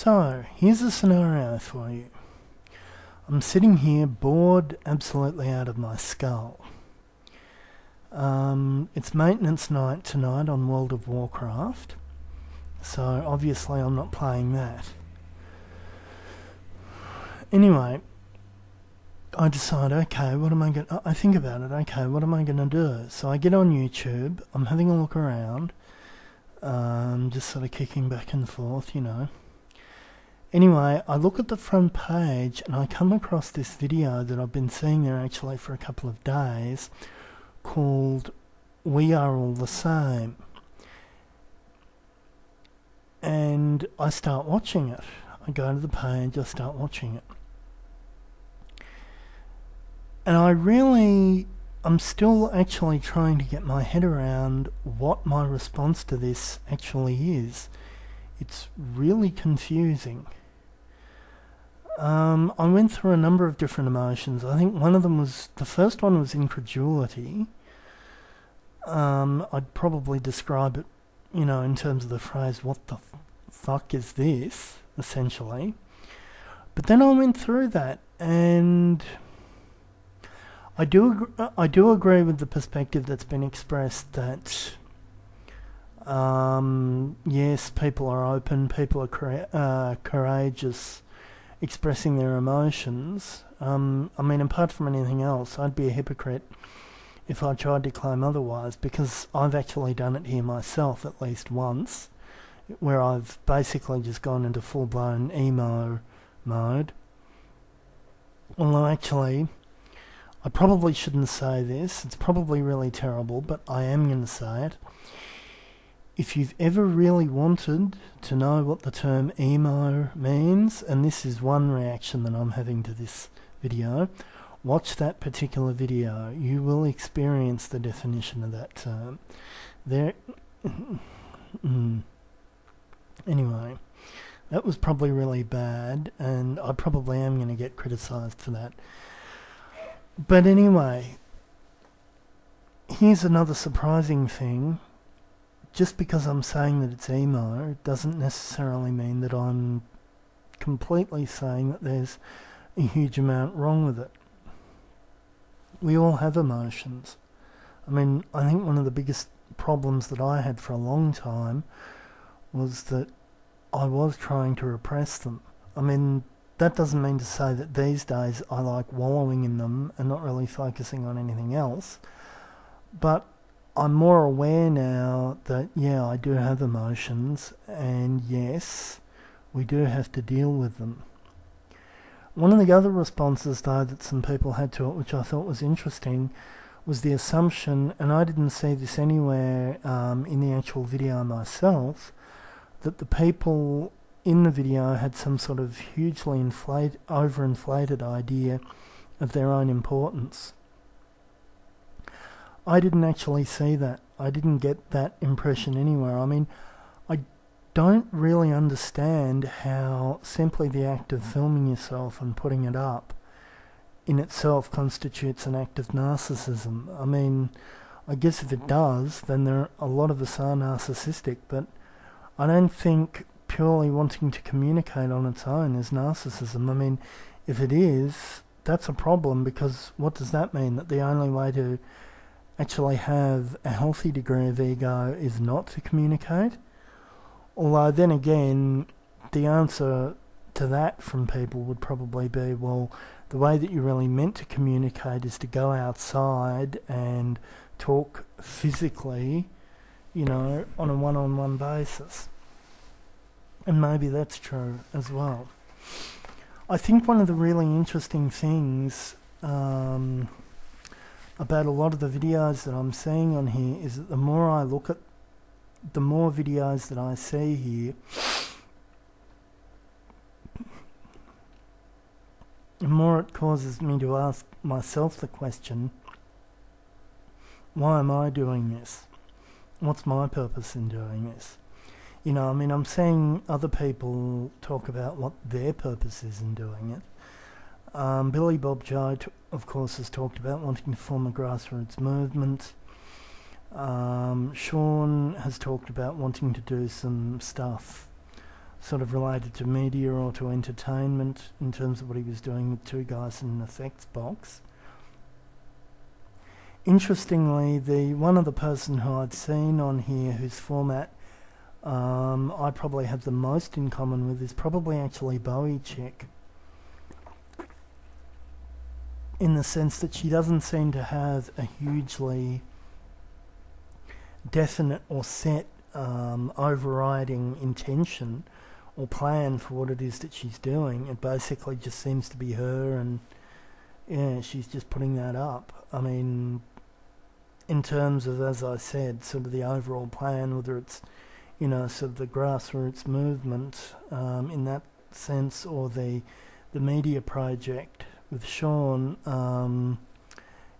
So, here's a scenario for you. I'm sitting here bored absolutely out of my skull. It's maintenance night tonight on World of Warcraft, so obviously I'm not playing that. Anyway, I decide, okay, I think about it, okay, what am I going to do? So I get on YouTube, I'm having a look around, just sort of kicking back and forth, Anyway, I look at the front page and I come across this video that I've been seeing there actually for a couple of days called We Are All the Same. And I start watching it. I go to the page, I start watching it. And I'm still actually trying to get my head around what my response to this actually is. It's really confusing. I went through a number of different emotions. I think the first one was incredulity. I'd probably describe it, in terms of the phrase, what the fuck is this, essentially. But then I went through that, and I do agree with the perspective that's been expressed that yes, people are open, people are courageous, expressing their emotions. Apart from anything else, I'd be a hypocrite if I tried to claim otherwise, because I've actually done it here myself at least once, where I've basically just gone into full-blown emo mode. Although actually, I probably shouldn't say this, it's probably really terrible, but I am going to say it. If you've ever really wanted to know what the term emo means, and this is one reaction that I'm having to this video, watch that particular video. You will experience the definition of that term. Anyway, that was probably really bad, and I probably am going to get criticised for that. But anyway, here's another surprising thing. Just because I'm saying that it's emo doesn't necessarily mean that I'm completely saying that there's a huge amount wrong with it. We all have emotions. I think one of the biggest problems that I had for a long time was that I was trying to repress them. That doesn't mean to say that these days I like wallowing in them and not really focusing on anything else. But I'm more aware now that, yeah, I do have emotions, and yes, we do have to deal with them. One of the other responses, though, that some people had to it, which I thought was interesting, was the assumption, and I didn't see this anywhere in the actual video myself, that the people in the video had some sort of hugely overinflated idea of their own importance. I didn't actually see that. I didn't get that impression anywhere. I don't really understand how simply the act of filming yourself and putting it up in itself constitutes an act of narcissism. I guess if it does, then a lot of us are narcissistic, but I don't think purely wanting to communicate on its own is narcissism. If it is, that's a problem, because what does that mean? That the only way to actually have a healthy degree of ego is not to communicate? Although then again, the answer to that from people would probably be, well, the way that you're really meant to communicate is to go outside and talk physically, on a one-on-one basis. And maybe that's true as well. I think one of the really interesting things about a lot of the videos that I'm seeing on here is that the more I look at, the more videos that I see here, the more it causes me to ask myself the question, why am I doing this? What's my purpose in doing this? I'm seeing other people talk about what their purpose is in doing it. Billy Bob Joe, of course, has talked about wanting to form a grassroots movement. Sean has talked about wanting to do some stuff sort of related to media or to entertainment in terms of what he was doing with Two Guys in an Effects Box. Interestingly, the one other person who I'd seen on here whose format I probably have the most in common with is probably actually Bowie Chick, in the sense that she doesn't seem to have a hugely definite or set overriding intention or plan for what it is that she's doing. It basically just seems to be her, and yeah, she's just putting that up. I mean, in terms of, as I said, sort of the overall plan, whether it's, you know, sort of the grassroots movement in that sense, or the media project with Sean,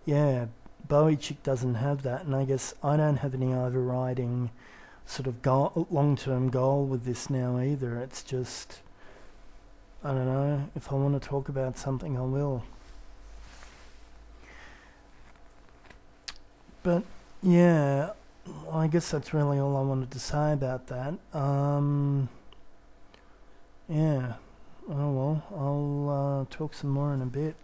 yeah, Bowie Chick doesn't have that, and I guess I don't have any overriding sort of long-term goal with this now either. It's just, I don't know, if I want to talk about something I will. But yeah, I guess that's really all I wanted to say about that. Yeah, oh well, I'll talk some more in a bit.